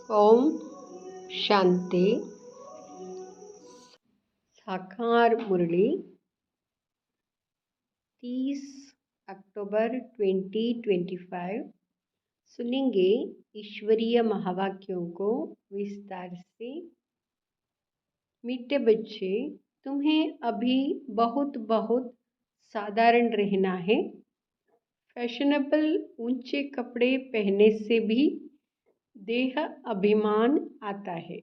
ओम शांति। साकार मुरली 30 अक्टूबर 2025 सुनेंगे ईश्वरीय महावाक्यों को विस्तार से। मीठे बच्चे, तुम्हें अभी बहुत बहुत साधारण रहना है। फैशनेबल ऊंचे कपड़े पहनने से भी देह अभिमान आता है।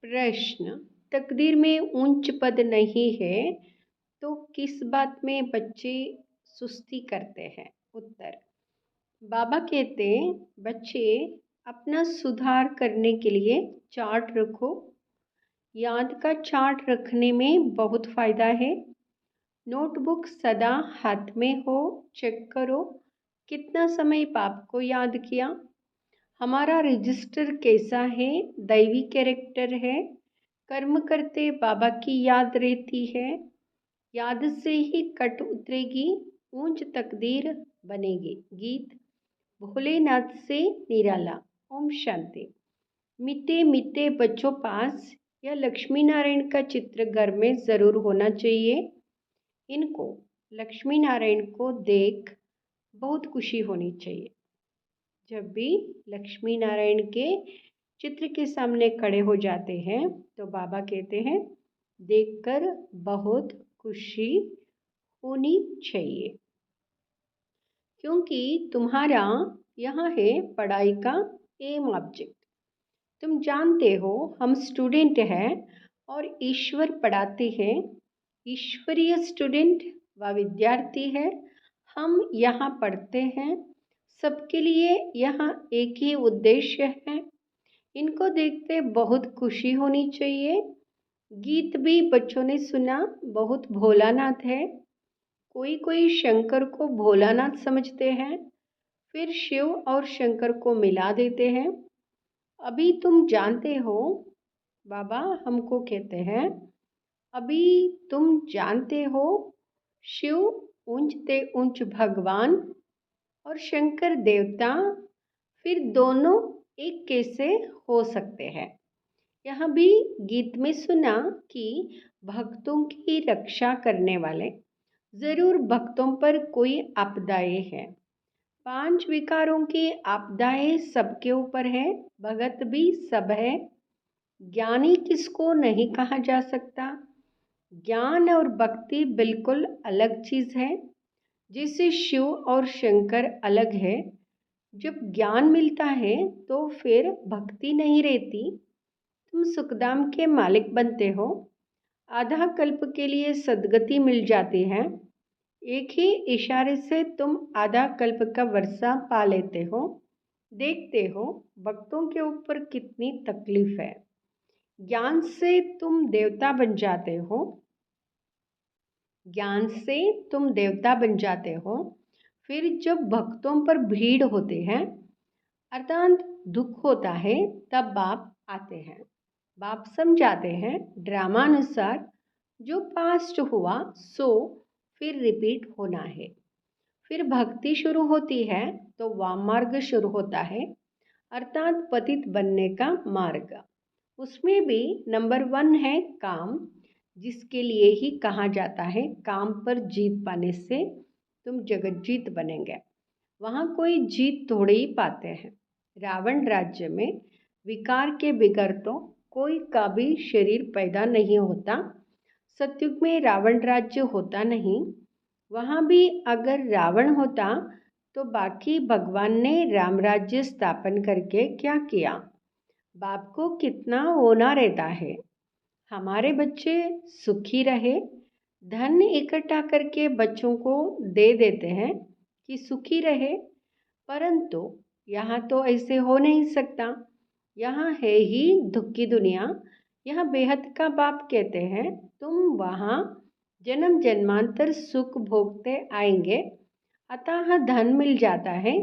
प्रश्न: तकदीर में ऊंच पद नहीं है तो किस बात में बच्चे सुस्ती करते हैं? उत्तर: बाबा कहते, बच्चे अपना सुधार करने के लिए चार्ट रखो। याद का चार्ट रखने में बहुत फायदा है। नोटबुक सदा हाथ में हो। चेक करो कितना समय पाप को याद किया। हमारा रजिस्टर कैसा है? दैवी कैरेक्टर है। कर्म करते बाबा की याद रहती है। याद से ही कट उतरेगी, ऊंच तकदीर बनेगी। गीत भोलेनाथ से निराला। ओम शांति। मीठे मीठे बच्चों, पास यह लक्ष्मी नारायण का चित्र घर में ज़रूर होना चाहिए। इनको लक्ष्मी नारायण को देख बहुत खुशी होनी चाहिए। जब भी लक्ष्मी नारायण के चित्र के सामने खड़े हो जाते हैं तो बाबा कहते हैं, देखकर बहुत खुशी होनी चाहिए, क्योंकि तुम्हारा यहाँ है पढ़ाई का एम ऑब्जेक्ट। तुम जानते हो हम स्टूडेंट हैं और ईश्वर पढ़ाते हैं। ईश्वरीय स्टूडेंट व विद्यार्थी है। हम यहाँ पढ़ते हैं। सबके लिए यहाँ एक ही उद्देश्य है। इनको देखते बहुत खुशी होनी चाहिए। गीत भी बच्चों ने सुना, बहुत भोलानाथ है। कोई कोई शंकर को भोलानाथ समझते हैं, फिर शिव और शंकर को मिला देते हैं। अभी तुम जानते हो, बाबा हमको कहते हैं, अभी तुम जानते हो शिव ऊंचते ऊंच भगवान और शंकर देवता, फिर दोनों एक कैसे हो सकते हैं? यहाँ भी गीत में सुना कि भक्तों की रक्षा करने वाले, जरूर भक्तों पर कोई आपदाएं हैं। 5 विकारों की आपदाएं सबके ऊपर है। भगत भी सब है। ज्ञानी किसको नहीं कहा जा सकता। ज्ञान और भक्ति बिल्कुल अलग चीज है। जैसे शिव और शंकर अलग है। जब ज्ञान मिलता है तो फिर भक्ति नहीं रहती। तुम सुखधाम के मालिक बनते हो। आधा कल्प के लिए सद्गति मिल जाती है। एक ही इशारे से तुम आधा कल्प का वर्षा पा लेते हो। देखते हो भक्तों के ऊपर कितनी तकलीफ है। ज्ञान से तुम देवता बन जाते हो। ज्ञान से तुम देवता बन जाते हो। फिर जब भक्तों पर भीड़ होते हैं, अर्थात दुख होता है, तब बाप आते हैं। बाप समझाते हैं ड्रामा अनुसार, जो पास्ट हुआ सो फिर रिपीट होना है। फिर भक्ति शुरू होती है तो वाम मार्ग शुरू होता है, अर्थात पतित बनने का मार्ग। उसमें भी नंबर 1 है काम, जिसके लिए ही कहा जाता है काम पर जीत पाने से तुम जगत जीत बनेंगे। वहाँ कोई जीत थोड़े ही पाते हैं। रावण राज्य में विकार के बिगर तो कोई का भी शरीर पैदा नहीं होता। सतयुग में रावण राज्य होता नहीं। वहाँ भी अगर रावण होता तो बाकी भगवान ने राम राज्य स्थापन करके क्या किया? बाप को कितना होना रहता है। हमारे बच्चे सुखी रहे, धन इकट्ठा करके बच्चों को दे देते हैं कि सुखी रहे, परंतु यहाँ तो ऐसे हो नहीं सकता। यहाँ है ही दुख की दुनिया। यहाँ बेहद का बाप कहते हैं, तुम वहाँ जन्म जन्मांतर सुख भोगते आएंगे, अतः धन मिल जाता है।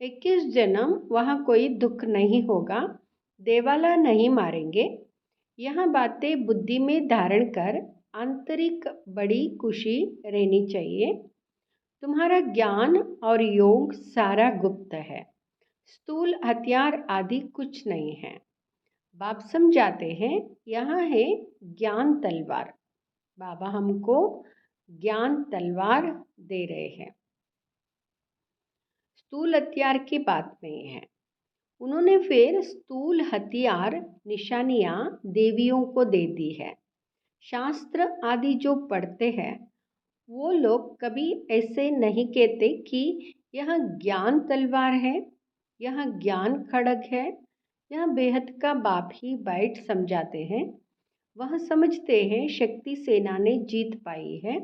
21 जन्म वहाँ कोई दुख नहीं होगा, देवाला नहीं मारेंगे। यह बातें बुद्धि में धारण कर आंतरिक बड़ी खुशी रहनी चाहिए। तुम्हारा ज्ञान और योग सारा गुप्त है। स्थूल हथियार आदि कुछ नहीं है। बाप समझाते हैं, यहाँ है ज्ञान तलवार। बाबा हमको ज्ञान तलवार दे रहे हैं। स्थूल हथियार की बात नहीं है। उन्होंने फिर स्थूल हथियार निशानियां देवियों को दे दी है। शास्त्र आदि जो पढ़ते हैं वो लोग कभी ऐसे नहीं कहते कि यह ज्ञान तलवार है, यह ज्ञान खड़ग है। यह बेहद का बाप ही बैठ समझाते हैं। वह समझते हैं शक्ति सेना ने जीत पाई है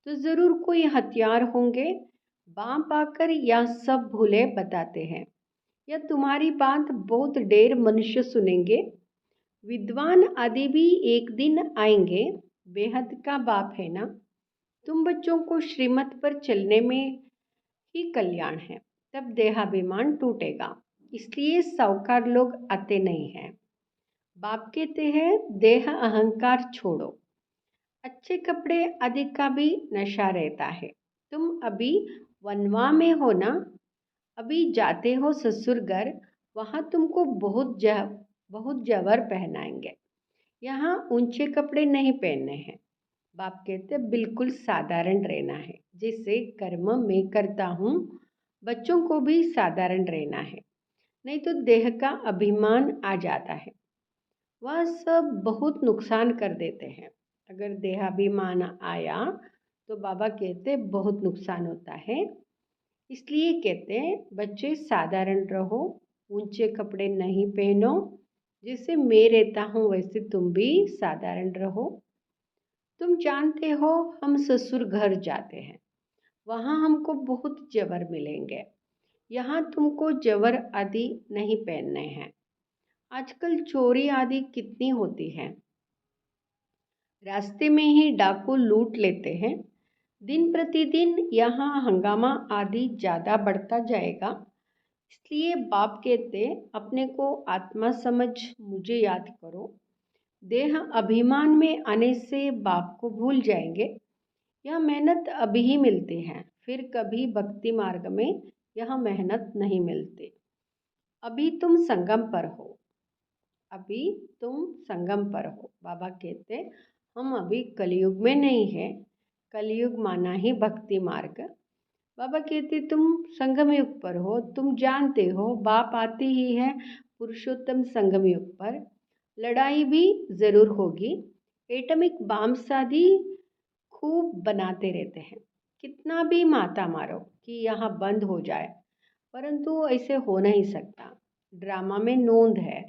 तो ज़रूर कोई हथियार होंगे। बाप आकर यह सब भूले बताते हैं। यह तुम्हारी बात बहुत ढेर मनुष्य सुनेंगे। विद्वान आदि भी एक दिन आएंगे। बेहद का बाप है ना। तुम बच्चों को श्रीमत पर चलने में ही कल्याण है, तब देहाभिमान टूटेगा। इसलिए साहूकार लोग आते नहीं हैं। बाप कहते हैं देह अहंकार छोड़ो। अच्छे कपड़े आदि का भी नशा रहता है। तुम अभी वनवा में हो ना, अभी जाते हो ससुर घर, वहाँ तुमको बहुत जवर पहनाएंगे। यहाँ ऊंचे कपड़े नहीं पहनने हैं। बाप कहते बिल्कुल साधारण रहना है। जिससे कर्म मैं करता हूँ बच्चों को भी साधारण रहना है, नहीं तो देह का अभिमान आ जाता है। वह सब बहुत नुकसान कर देते हैं। अगर देहाभिमान आया तो बाबा कहते बहुत नुकसान होता है। इसलिए कहते हैं बच्चे साधारण रहो, ऊंचे कपड़े नहीं पहनो। जैसे मैं रहता हूँ वैसे तुम भी साधारण रहो। तुम जानते हो हम ससुर घर जाते हैं, वहाँ हमको बहुत जेवर मिलेंगे। यहाँ तुमको जेवर आदि नहीं पहनने हैं। आजकल चोरी आदि कितनी होती है। रास्ते में ही डाकू लूट लेते हैं। दिन प्रतिदिन यहाँ हंगामा आदि ज़्यादा बढ़ता जाएगा। इसलिए बाप कहते अपने को आत्मा समझ मुझे याद करो। देह अभिमान में आने से बाप को भूल जाएंगे। यह मेहनत अभी ही मिलती है, फिर कभी भक्ति मार्ग में यह मेहनत नहीं मिलती। अभी तुम संगम पर हो, अभी तुम संगम पर हो। बाबा कहते हम अभी कलयुग में नहीं है। कलयुग माना ही भक्ति मार्ग। बाबा कहते तुम संगम युग पर हो। तुम जानते हो बाप आते ही है पुरुषोत्तम संगम युग पर। लड़ाई भी ज़रूर होगी। एटमिक बॉम्ब्स आदि खूब बनाते रहते हैं। कितना भी माता मारो कि यहाँ बंद हो जाए, परंतु ऐसे हो नहीं सकता। ड्रामा में नोंद है,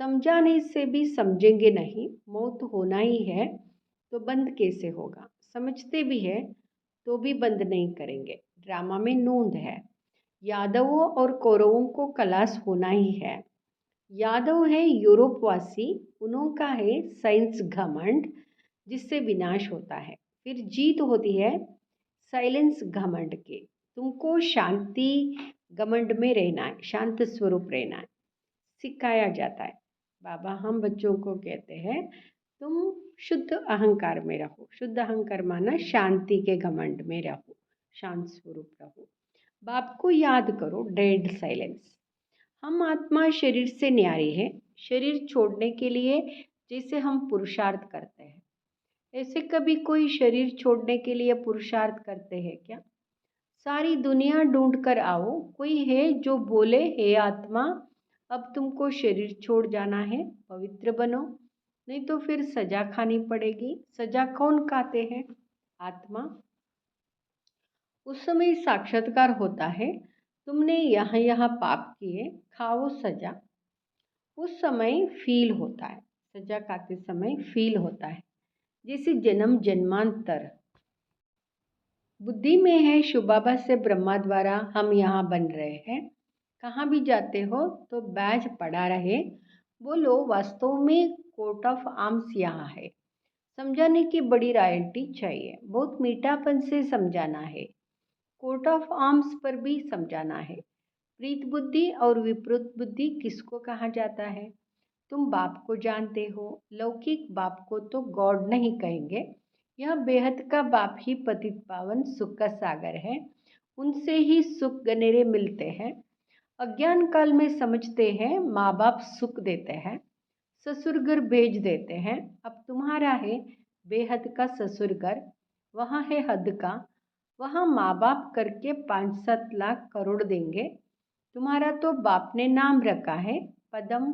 समझाने से भी समझेंगे नहीं। मौत होना ही है तो बंद कैसे होगा। समझते भी है तो भी बंद नहीं करेंगे। ड्रामा में नोंद है। यादवों और कौरवों को खलास होना ही है। यादव है यूरोपवासी, उनका है साइंस घमंड जिससे विनाश होता है। फिर जीत होती है साइलेंस घमंड के। तुमको शांति घमंड में रहना है, शांत स्वरूप रहना है, सिखाया जाता है। बाबा हम बच्चों को कहते हैं तुम शुद्ध अहंकार में रहो। शुद्ध अहंकार माना शांति के घमंड में रहो, शांत स्वरूप रहो। बाप को याद करो, डेड साइलेंस। हम आत्मा शरीर से न्यारी है। शरीर छोड़ने के लिए जैसे हम पुरुषार्थ करते हैं, ऐसे कभी कोई शरीर छोड़ने के लिए पुरुषार्थ करते हैं क्या। सारी दुनिया ढूंढ कर आओ, कोई है जो बोले हे आत्मा अब तुमको शरीर छोड़ जाना है, पवित्र बनो, नहीं तो फिर सजा खानी पड़ेगी। सजा कौन खाते हैं? आत्मा। उस समय साक्षात्कार होता है, तुमने यहाँ यहाँ पाप किए, खाओ सजा। उस समय फील होता है, सजा खाते समय फील होता है जैसे जन्म जन्मांतर। बुद्धि में है शिव बाबा से ब्रह्मा द्वारा हम यहाँ बन रहे हैं। कहाँ भी जाते हो तो बैज पड़ा रहे, बोलो वास्तव में कोर्ट ऑफ आर्म्स यहाँ है। समझाने की बड़ी रॉयल्टी चाहिए, बहुत मीठापन से समझाना है। कोर्ट ऑफ आर्म्स पर भी समझाना है। प्रीत बुद्धि और विपरीत बुद्धि किसको कहा जाता है? तुम बाप को जानते हो। लौकिक बाप को तो गॉड नहीं कहेंगे। यह बेहद का बाप ही पतित पावन सुख का सागर है। उनसे ही सुख गनेरे मिलते हैं। अज्ञान काल में समझते हैं माँ बाप सुख देते हैं, ससुर घर भेज देते हैं। अब तुम्हारा है बेहद का ससुर घर, वहाँ है हद का, वहाँ माँ बाप करके 5-7 लाख करोड़ देंगे। तुम्हारा तो बाप ने नाम रखा है पद्म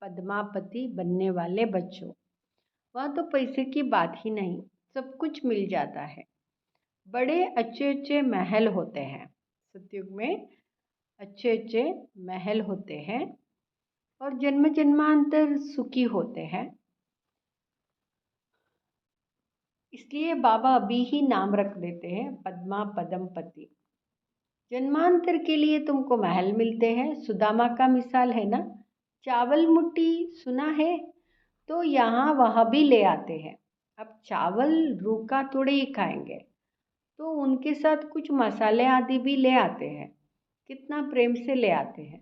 पद्मापति बनने वाले बच्चों। वहाँ तो पैसे की बात ही नहीं, सब कुछ मिल जाता है। बड़े अच्छे अच्छे महल होते हैं, सतयुग में अच्छे अच्छे महल होते हैं और जन्म जन्मांतर सुखी होते हैं। इसलिए बाबा अभी ही नाम रख देते हैं पद्मा पद्मपति। जन्मांतर के लिए तुमको महल मिलते हैं। सुदामा का मिसाल है ना, चावल मुट्ठी सुना है तो यहाँ वहाँ भी ले आते हैं। अब चावल रूखा थोड़े ही खाएंगे, तो उनके साथ कुछ मसाले आदि भी ले आते हैं। कितना प्रेम से ले आते हैं।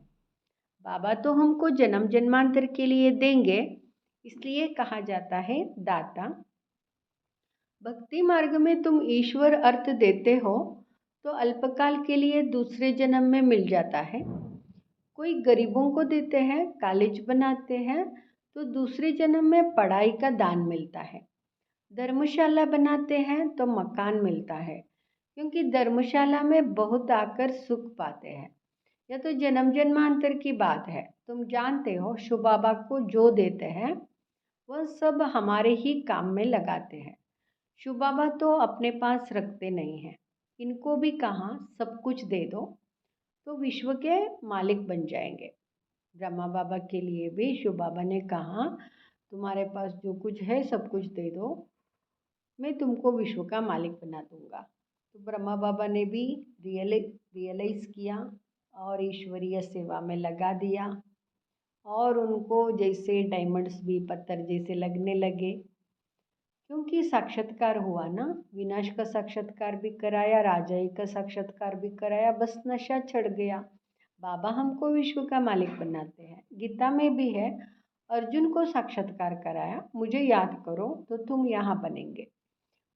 बाबा तो हमको जन्म जन्मांतर के लिए देंगे, इसलिए कहा जाता है दाता। भक्ति मार्ग में तुम ईश्वर अर्थ देते हो तो अल्पकाल के लिए दूसरे जन्म में मिल जाता है। कोई गरीबों को देते हैं, कॉलेज बनाते हैं, तो दूसरे जन्म में पढ़ाई का दान मिलता है। धर्मशाला बनाते हैं तो मकान मिलता है, क्योंकि धर्मशाला में बहुत आकर सुख पाते हैं। यह तो जन्म जन्मांतर की बात है। तुम जानते हो शिव बाबा को जो देते हैं वह सब हमारे ही काम में लगाते हैं। शिव बाबा तो अपने पास रखते नहीं हैं। इनको भी कहा सब कुछ दे दो तो विश्व के मालिक बन जाएंगे। ब्रह्मा बाबा के लिए भी शिव बाबा ने कहा तुम्हारे पास जो कुछ है सब कुछ दे दो, मैं तुमको विश्व का मालिक बना दूंगा। तो ब्रह्मा बाबा ने भी रियलाइज़ किया और ईश्वरीय सेवा में लगा दिया और उनको जैसे डायमंड्स भी पत्थर जैसे लगने लगे, क्योंकि साक्षात्कार हुआ ना। विनाश का साक्षात्कार भी कराया, राजाई का साक्षात्कार भी कराया, बस नशा चढ़ गया। बाबा हमको विश्व का मालिक बनाते हैं। गीता में भी है, अर्जुन को साक्षात्कार कराया, मुझे याद करो तो तुम यहाँ बनेंगे।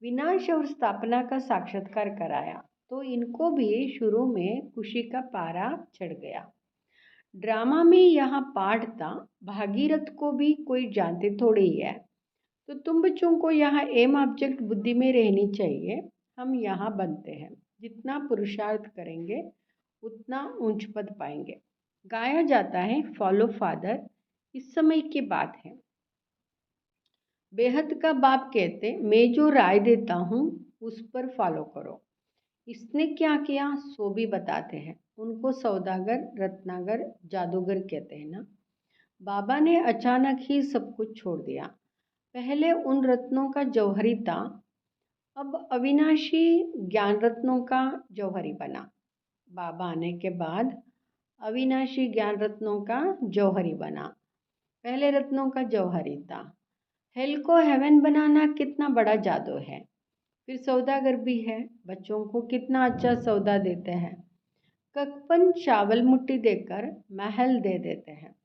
विनाश और स्थापना का साक्षात्कार कराया, तो इनको भी शुरू में खुशी का पारा चढ़ गया। ड्रामा में यहाँ पाठ था, भागीरथ को भी कोई जानते थोड़े ही है। तो तुम बच्चों को यहाँ एम ऑब्जेक्ट बुद्धि में रहनी चाहिए। हम यहाँ बनते हैं, जितना पुरुषार्थ करेंगे उतना ऊंच पद पाएंगे। गाया जाता है फॉलो फादर, इस समय की बात है। बेहद का बाप कहते मैं जो राय देता हूँ उस पर फॉलो करो। इसने क्या किया सो भी बताते हैं। उनको सौदागर रत्नागर जादूगर कहते हैं ना। बाबा ने अचानक ही सब कुछ छोड़ दिया। पहले उन रत्नों का जौहरी था, अब अविनाशी ज्ञान रत्नों का जौहरी बना। बाबा आने के बाद अविनाशी ज्ञान रत्नों का जौहरी बना। पहले रत्नों का जौहरी था। हेल को हेवन बनाना कितना बड़ा जादू है। फिर सौदागर भी है, बच्चों को कितना अच्छा सौदा देते हैं। ककपन चावल मुट्ठी देकर महल दे देते हैं।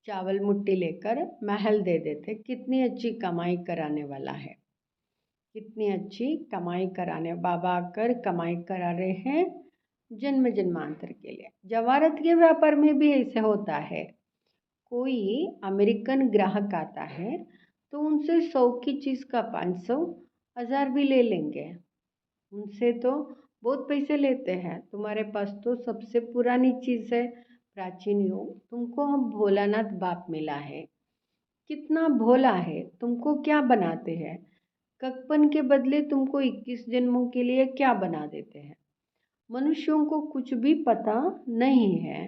चावल मुट्ठी लेकर महल दे देते। कितनी अच्छी कमाई कराने वाला है, कितनी अच्छी कमाई कराने। बाबा आकर कमाई करा रहे हैं जन्म जन्मांतर के लिए। जवारत के व्यापार में भी ऐसे होता है। कोई अमेरिकन ग्राहक आता है तो उनसे 100 की चीज़ का 500 1000 भी ले लेंगे। उनसे तो बहुत पैसे लेते हैं। तुम्हारे पास तो सबसे पुरानी चीज़ है, प्राचीन युग। तुमको हम भोलानाथ बाप मिला है, कितना भोला है। तुमको क्या बनाते हैं, ककपन के बदले तुमको 21 जन्मों के लिए क्या बना देते हैं। मनुष्यों को कुछ भी पता नहीं है।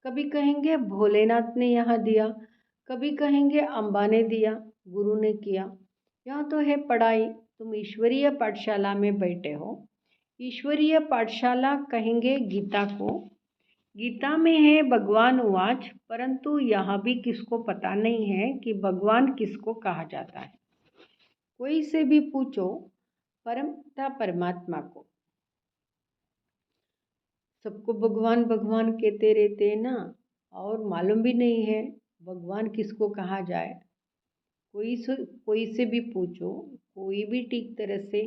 कभी कहेंगे भोलेनाथ ने यहाँ दिया, कभी कहेंगे अम्बा ने दिया, गुरु ने किया। यहाँ तो है पढ़ाई। तुम ईश्वरीय पाठशाला में बैठे हो। ईश्वरीय पाठशाला कहेंगे गीता को। गीता में है भगवान उवाच, परंतु यहाँ भी किसको पता नहीं है कि भगवान किसको कहा जाता है। कोई से भी पूछो परमपिता परमात्मा को। सबको भगवान भगवान कहते रहते हैं ना, और मालूम भी नहीं है भगवान किसको कहा जाए। कोई से भी पूछो, कोई भी ठीक तरह से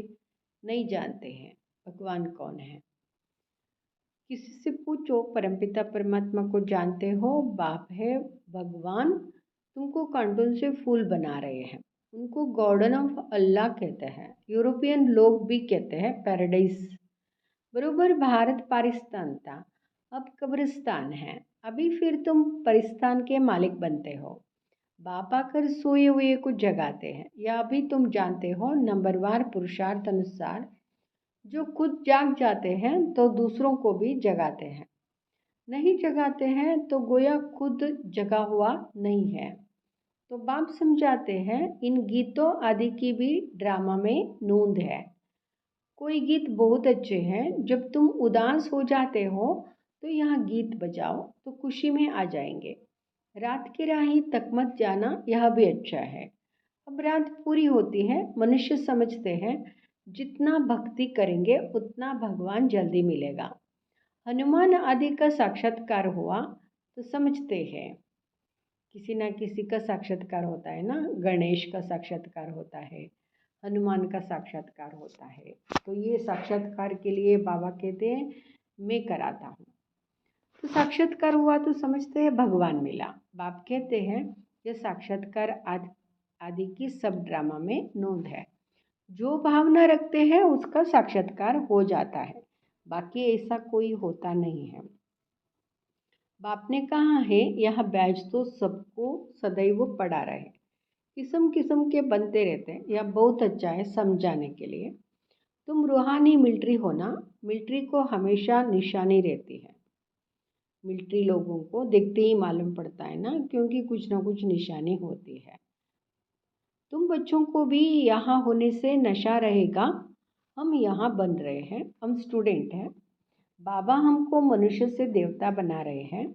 नहीं जानते हैं भगवान कौन है। किसी से पूछो परमपिता परमात्मा को जानते हो? बाप है भगवान, तुमको कार्टून से फूल बना रहे हैं। उनको गार्डन ऑफ अल्लाह कहते हैं, यूरोपियन लोग भी कहते हैं पैराडाइज। बरोबर भारत पाकिस्तान था, अब कब्रिस्तान है। अभी फिर तुम परिस्तान के मालिक बनते हो। बाप आकर सोए हुए को जगाते हैं, या अभी तुम जानते हो नंबरवार पुरुषार्थ अनुसार जो खुद जाग जाते हैं तो दूसरों को भी जगाते हैं, नहीं जगाते हैं तो गोया खुद जगा हुआ नहीं है। तो बाप समझाते हैं इन गीतों आदि की भी ड्रामा में नूंद है। कोई गीत बहुत अच्छे हैं, जब तुम उदास हो जाते हो तो यहाँ गीत बजाओ तो खुशी में आ जाएंगे। रात की राही तक मत जाना, यह भी अच्छा है। अब रात पूरी होती है, मनुष्य समझते हैं जितना भक्ति करेंगे उतना भगवान जल्दी मिलेगा। हनुमान आदि का साक्षात्कार हुआ तो समझते हैं किसी ना किसी का साक्षात्कार होता है ना, गणेश का साक्षात्कार होता है, हनुमान का साक्षात्कार होता है। तो ये साक्षात्कार के लिए बाबा कहते हैं मैं कराता हूँ। तो साक्षात्कार हुआ तो समझते हैं भगवान मिला। बाप कहते हैं यह साक्षात्कार आदि की सब ड्रामा में नोंद है। जो भावना रखते हैं उसका साक्षात्कार हो जाता है, बाकी ऐसा कोई होता नहीं है। बाप ने कहा है यह बैच तो सबको सदैव पढ़ा रहे, किस्म किस्म के बनते रहते हैं। यह बहुत अच्छा है समझाने के लिए। तुम रूहानी मिलिट्री हो ना, मिलिट्री को हमेशा निशानी रहती है। मिलिट्री लोगों को देखते ही मालूम पड़ता है ना, क्योंकि कुछ ना कुछ निशानी होती है। तुम बच्चों को भी यहाँ होने से नशा रहेगा। हम यहाँ बन रहे हैं, हम स्टूडेंट हैं। बाबा हमको मनुष्य से देवता बना रहे हैं।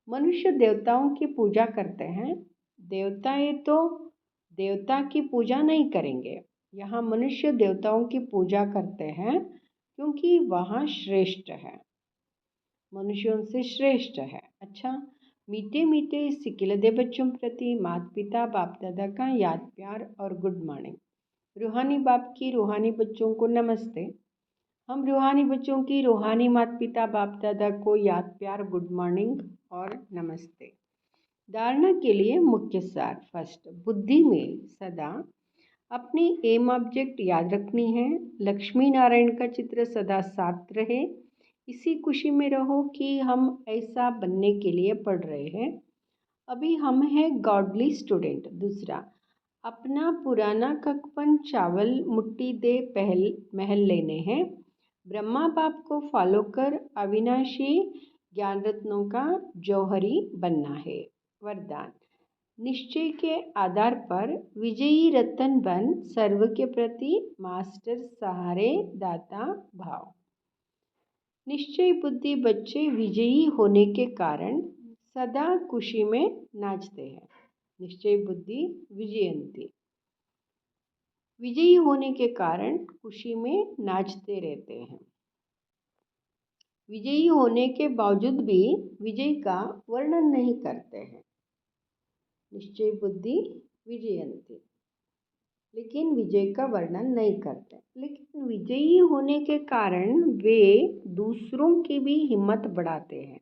मनुष्य देवताओं की पूजा करते हैं, देवताएं तो देवता की पूजा नहीं करेंगे। यहाँ मनुष्य देवताओं की पूजा करते हैं क्योंकि वहाँ श्रेष्ठ है, मनुष्यों से श्रेष्ठ है। अच्छा, मीठे मीठे सिकिलदे बच्चों प्रति माता पिता बाप दादा का याद प्यार और गुड मॉर्निंग। रूहानी बाप की रूहानी बच्चों को नमस्ते। हम रूहानी बच्चों की रूहानी माता पिता बाप दादा को याद प्यार गुड मॉर्निंग और नमस्ते। धारणा के लिए मुख्य सार। फर्स्ट, बुद्धि में सदा अपनी एम ऑब्जेक्ट याद रखनी है। लक्ष्मी नारायण का चित्र सदा साथ रहे। इसी खुशी में रहो कि हम ऐसा बनने के लिए पढ़ रहे हैं। अभी हम हैं गॉडली स्टूडेंट। दूसरा, अपना पुराना ककपन चावल मुट्ठी दे पहल महल लेने हैं। ब्रह्मा बाप को फॉलो कर अविनाशी ज्ञान रत्नों का जौहरी बनना है। वरदान, निश्चय के आधार पर विजयी रतन बन सर्व के प्रति मास्टर सहारे दाता भाव। निश्चय बुद्धि बच्चे विजयी होने के कारण सदा खुशी में नाचते हैं। निश्चय बुद्धि विजयंती, विजयी होने के कारण खुशी में नाचते रहते हैं। विजयी होने के बावजूद भी विजय का वर्णन नहीं करते हैं। निश्चय बुद्धि विजयंती, लेकिन विजय का वर्णन नहीं करते। लेकिन विजयी होने के कारण वे दूसरों की भी हिम्मत बढ़ाते हैं।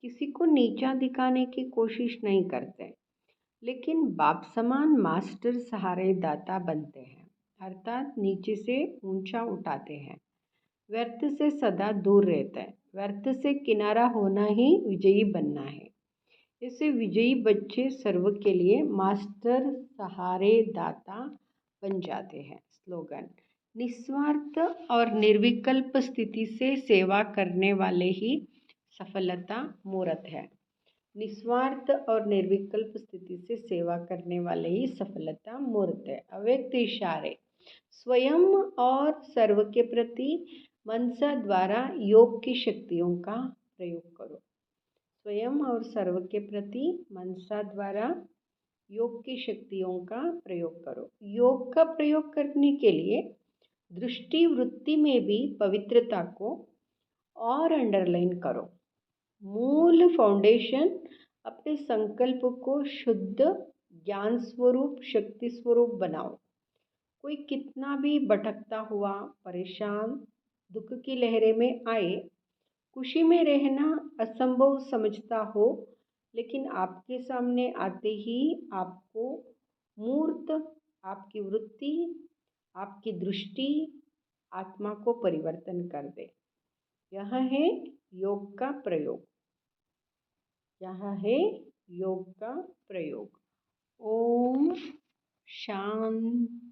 किसी को नीचा दिखाने की कोशिश नहीं करते, लेकिन बाप समान मास्टर सहारे दाता बनते हैं, अर्थात नीचे से ऊंचा उठाते हैं। व्यर्थ से सदा दूर रहते हैं। व्यर्थ से किनारा होना ही विजयी बनना है। ऐसे विजयी बच्चे सर्व के लिए मास्टर सहारे दाता बन जाते हैं। स्लोगन, निस्वार्थ और निर्विकल्प स्थिति से सेवा करने वाले ही सफलता मूर्त है। निस्वार्थ और निर्विकल्प स्थिति से सेवा करने वाले ही सफलता मूर्त है। अव्यक्त इशारे, स्वयं और सर्व के प्रति मनसा द्वारा योग की शक्तियों का प्रयोग करो। स्वयं और सर्व के प्रति मनसा द्वारा योग की शक्तियों का प्रयोग करो। योग का प्रयोग करने के लिए दृष्टि वृत्ति में भी पवित्रता को और अंडरलाइन करो। मूल फाउंडेशन, अपने संकल्प को शुद्ध ज्ञान स्वरूप शक्ति स्वरूप बनाओ। कोई कितना भी भटकता हुआ परेशान दुख की लहरें में आए खुशी में रहना असंभव समझता हो, लेकिन आपके सामने आते ही आपको मूर्त आपकी वृत्ति, आपकी दृष्टि, आत्मा को परिवर्तन कर दे। यह है योग का प्रयोग। यह है योग का प्रयोग। ओम शांति।